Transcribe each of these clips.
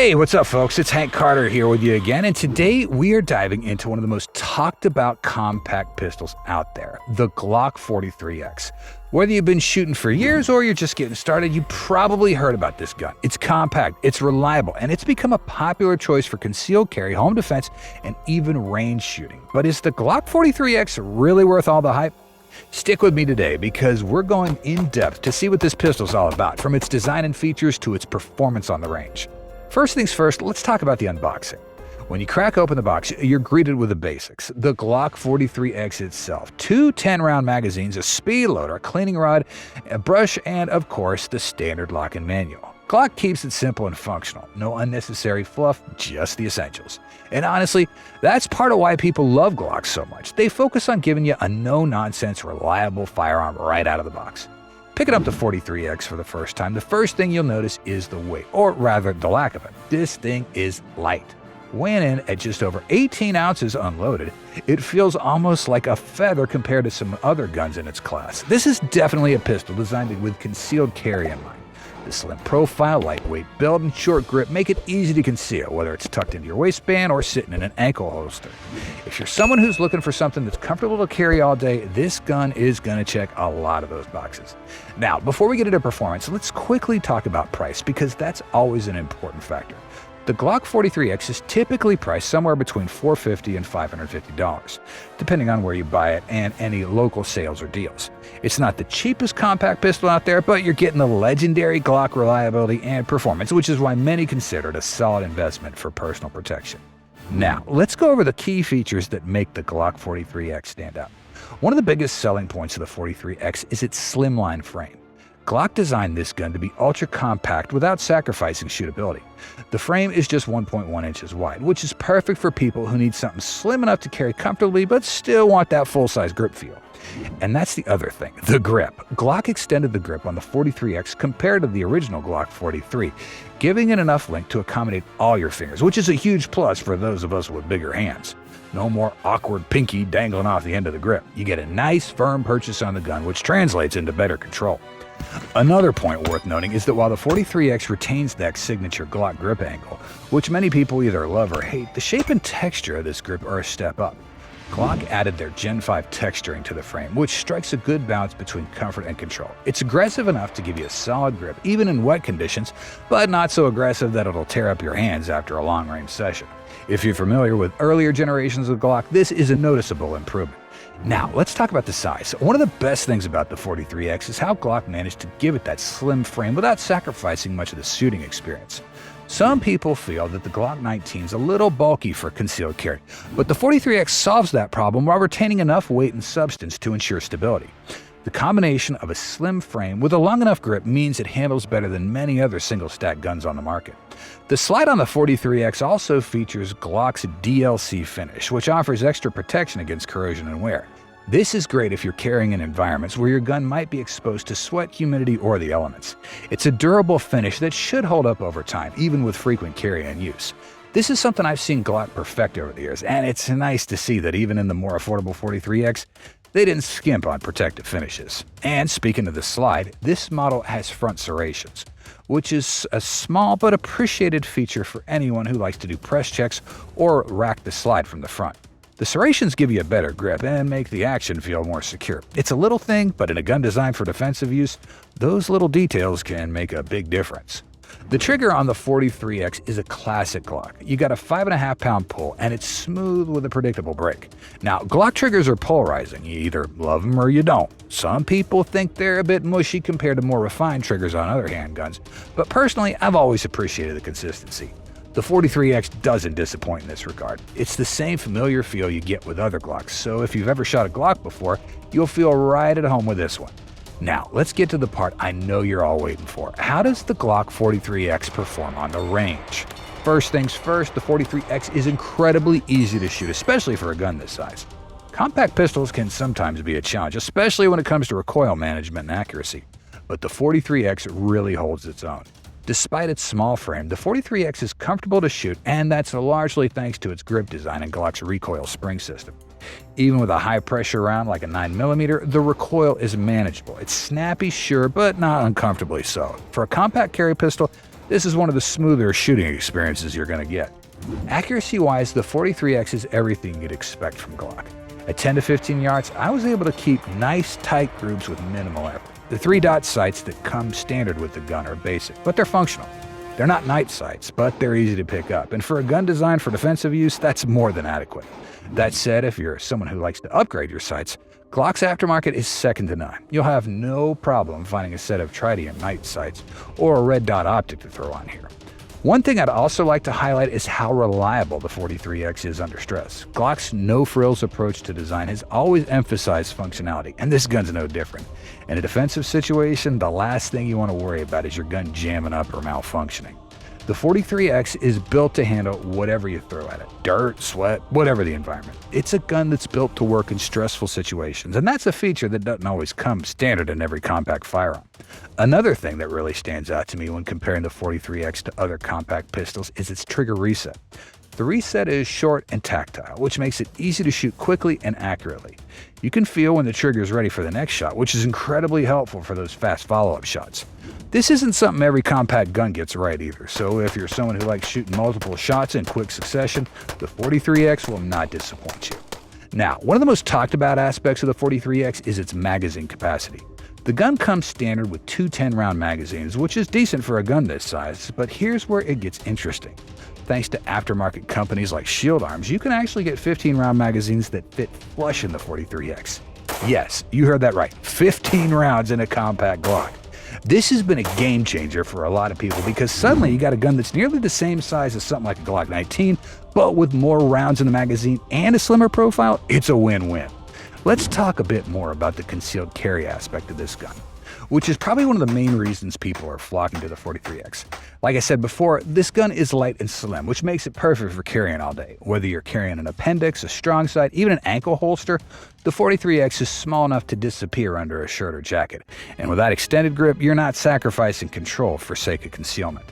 Hey, what's up, folks? It's Hank Carter here with you again, and today we are diving into one of the most talked about compact pistols out there, the Glock 43X. Whether you've been shooting for years or you're just getting started, you probably heard about this gun. It's compact, it's reliable, and it's become a popular choice for concealed carry, home defense, and even range shooting. But is the Glock 43X really worth all the hype? Stick with me today because we're going in depth to see what this pistol's all about, from its design and features to its performance on the range. First things first, let's talk about the unboxing. When you crack open the box, you're greeted with the basics. The Glock 43X itself, two 10-round magazines, a speed loader, a cleaning rod, a brush, and of course, the standard lock and manual. Glock keeps it simple and functional. No unnecessary fluff, just the essentials. And honestly, that's part of why people love Glock so much. They focus on giving you a no-nonsense, reliable firearm right out of the box. Picking up the 43X for the first time, the first thing you'll notice is the weight, or rather the lack of it. This thing is light. Weighing in at just over 18 ounces unloaded, it feels almost like a feather compared to some other guns in its class. This is definitely a pistol designed with concealed carry in mind. The slim profile, lightweight build, and short grip make it easy to conceal, whether it's tucked into your waistband or sitting in an ankle holster. If you're someone who's looking for something that's comfortable to carry all day, this gun is going to check a lot of those boxes. Now, before we get into performance, let's quickly talk about price, because that's always an important factor. The Glock 43X is typically priced somewhere between $450 and $550, depending on where you buy it and any local sales or deals. It's not the cheapest compact pistol out there, but you're getting the legendary Glock reliability and performance, which is why many consider it a solid investment for personal protection. Now, let's go over the key features that make the Glock 43X stand out. One of the biggest selling points of the 43X is its slimline frame. Glock designed this gun to be ultra-compact without sacrificing shootability. The frame is just 1.1 inches wide, which is perfect for people who need something slim enough to carry comfortably but still want that full-size grip feel. And that's the other thing, the grip. Glock extended the grip on the 43X compared to the original Glock 43, giving it enough length to accommodate all your fingers, which is a huge plus for those of us with bigger hands. No more awkward pinky dangling off the end of the grip. You get a nice, firm purchase on the gun, which translates into better control. Another point worth noting is that while the 43X retains that signature Glock grip angle, which many people either love or hate, the shape and texture of this grip are a step up. Glock added their Gen 5 texturing to the frame, which strikes a good balance between comfort and control. It's aggressive enough to give you a solid grip, even in wet conditions, but not so aggressive that it'll tear up your hands after a long-range session. If you're familiar with earlier generations of Glock, this is a noticeable improvement. Now, let's talk about the size. One of the best things about the 43X is how Glock managed to give it that slim frame without sacrificing much of the shooting experience. Some people feel that the Glock 19 is a little bulky for concealed carry, but the 43X solves that problem while retaining enough weight and substance to ensure stability. The combination of a slim frame with a long enough grip means it handles better than many other single-stack guns on the market. The slide on the 43X also features Glock's DLC finish, which offers extra protection against corrosion and wear. This is great if you're carrying in environments where your gun might be exposed to sweat, humidity, or the elements. It's a durable finish that should hold up over time, even with frequent carry and use. This is something I've seen Glock perfect over the years, and it's nice to see that even in the more affordable 43X, they didn't skimp on protective finishes. And speaking of the slide, this model has front serrations, which is a small but appreciated feature for anyone who likes to do press checks or rack the slide from the front. The serrations give you a better grip and make the action feel more secure. It's a little thing, but in a gun designed for defensive use, those little details can make a big difference. The trigger on the 43X is a classic Glock. You got a 5.5-pound pull, and it's smooth with a predictable break. Now, Glock triggers are polarizing. You either love them or you don't. Some people think they're a bit mushy compared to more refined triggers on other handguns, but personally, I've always appreciated the consistency. The 43X doesn't disappoint in this regard. It's the same familiar feel you get with other Glocks, so if you've ever shot a Glock before, you'll feel right at home with this one. Now, let's get to the part I know you're all waiting for. How does the Glock 43X perform on the range? First things first, the 43X is incredibly easy to shoot, especially for a gun this size. Compact pistols can sometimes be a challenge, especially when it comes to recoil management and accuracy, but the 43X really holds its own. Despite its small frame, the 43X is comfortable to shoot, and that's largely thanks to its grip design and Glock's recoil spring system. Even with a high-pressure round like a 9mm, the recoil is manageable. It's snappy, sure, but not uncomfortably so. For a compact carry pistol, This is one of the smoother shooting experiences you're going to get. Accuracy-wise, the 43X is everything you'd expect from Glock. At 10 to 15 yards, I was able to keep nice, tight groups with minimal effort. The 3-dot sights that come standard with the gun are basic, but they're functional. They're not night sights, but they're easy to pick up, and for a gun designed for defensive use, that's more than adequate. That said, if you're someone who likes to upgrade your sights, Glock's aftermarket is second to none. You'll have no problem finding a set of Trident night sights or a red dot optic to throw on here. One thing I'd also like to highlight is how reliable the 43X is under stress. Glock's no-frills approach to design has always emphasized functionality, and this gun's no different. In a defensive situation, the last thing you want to worry about is your gun jamming up or malfunctioning. The 43X is built to handle whatever you throw at it. Dirt, sweat, whatever the environment. It's a gun that's built to work in stressful situations, and that's a feature that doesn't always come standard in every compact firearm. Another thing that really stands out to me when comparing the 43X to other compact pistols is its trigger reset. The reset is short and tactile, which makes it easy to shoot quickly and accurately. You can feel when the trigger is ready for the next shot, which is incredibly helpful for those fast follow-up shots. This isn't something every compact gun gets right either, so if you're someone who likes shooting multiple shots in quick succession, the 43X will not disappoint you. Now, one of the most talked about aspects of the 43X is its magazine capacity. The gun comes standard with two 10-round magazines, which is decent for a gun this size, but here's where it gets interesting. Thanks to aftermarket companies like Shield Arms, you can actually get 15-round magazines that fit flush in the 43X. Yes, you heard that right, 15 rounds in a compact Glock. This has been a game changer for a lot of people because suddenly you got a gun that's nearly the same size as something like a Glock 19, but with more rounds in the magazine and a slimmer profile, it's a win-win. Let's talk a bit more about the concealed carry aspect of this gun, which is probably one of the main reasons people are flocking to the 43X. Like I said before, this gun is light and slim, which makes it perfect for carrying all day. Whether you're carrying an appendix, a strong side, even an ankle holster, the 43X is small enough to disappear under a shirt or jacket. And with that extended grip, you're not sacrificing control for sake of concealment.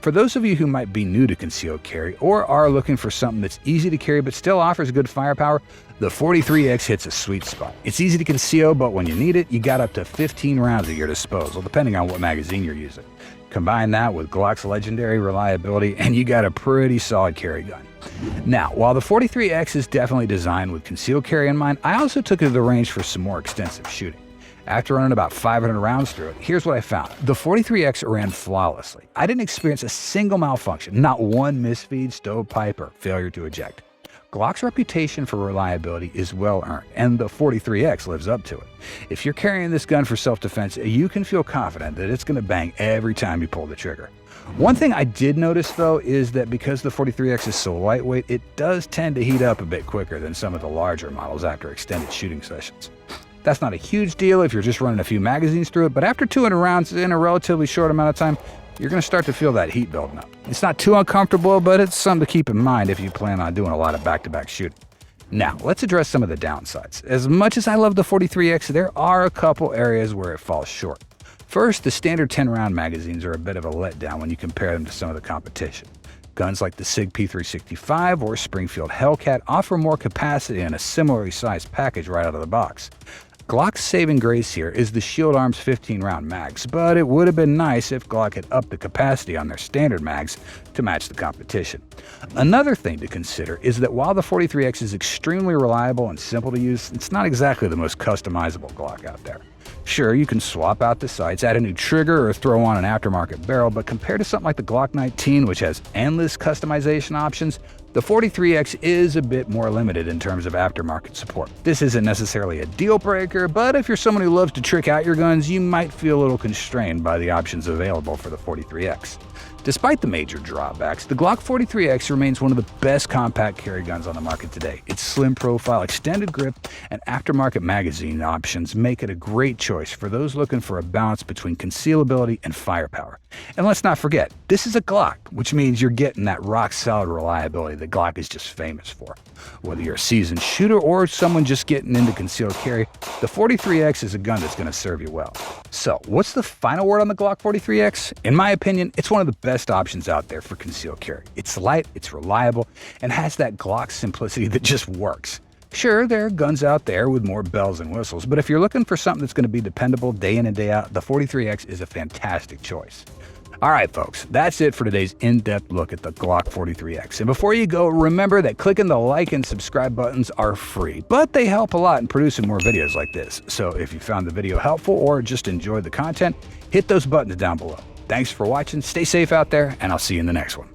For those of you who might be new to concealed carry or are looking for something that's easy to carry but still offers good firepower, the 43X hits a sweet spot. It's easy to conceal, but when you need it, you got up to 15 rounds at your disposal, depending on what magazine you're using. Combine that with Glock's legendary reliability, and you got a pretty solid carry gun. Now, while the 43X is definitely designed with concealed carry in mind, I also took it to the range for some more extensive shooting. After running about 500 rounds through it, here's what I found. The 43X ran flawlessly. I didn't experience a single malfunction, not one misfeed, stovepipe, or failure to eject. Glock's reputation for reliability is well earned, and the 43X lives up to it. If you're carrying this gun for self-defense, you can feel confident that it's going to bang every time you pull the trigger. One thing I did notice, though, is that because the 43X is so lightweight, it does tend to heat up a bit quicker than some of the larger models after extended shooting sessions. That's not a huge deal if you're just running a few magazines through it, but after 200 rounds in a relatively short amount of time, you're going to start to feel that heat building up. It's not too uncomfortable, but it's something to keep in mind if you plan on doing a lot of back-to-back shooting. Now, let's address some of the downsides. As much as I love the 43X, there are a couple areas where it falls short. First, the standard 10-round magazines are a bit of a letdown when you compare them to some of the competition. Guns like the SIG P365 or Springfield Hellcat offer more capacity in a similarly sized package right out of the box. Glock's saving grace here is the Shield Arms 15-round mags, but it would have been nice if Glock had upped the capacity on their standard mags to match the competition. Another thing to consider is that while the 43X is extremely reliable and simple to use, it's not exactly the most customizable Glock out there. Sure, you can swap out the sights, add a new trigger, or throw on an aftermarket barrel, but compared to something like the Glock 19, which has endless customization options, the 43X is a bit more limited in terms of aftermarket support. This isn't necessarily a deal breaker, but if you're someone who loves to trick out your guns, you might feel a little constrained by the options available for the 43X. Despite the major drawbacks, the Glock 43X remains one of the best compact carry guns on the market today. Its slim profile, extended grip, and aftermarket magazine options make it a great choice for those looking for a balance between concealability and firepower. And let's not forget, this is a Glock, which means you're getting that rock-solid reliability that Glock is just famous for. Whether you're a seasoned shooter or someone just getting into concealed carry, the 43X is a gun that's going to serve you well. So, what's the final word on the Glock 43X? In my opinion, it's one of the best options out there for concealed carry. It's light, it's reliable, and has that Glock simplicity that just works. Sure, there are guns out there with more bells and whistles, but if you're looking for something that's going to be dependable day in and day out, the 43X is a fantastic choice. All right, folks, that's it for today's in-depth look at the Glock 43X. And before you go, remember that clicking the like and subscribe buttons are free, but they help a lot in producing more videos like this. So if you found the video helpful or just enjoyed the content, hit those buttons down below. Thanks for watching, stay safe out there, and I'll see you in the next one.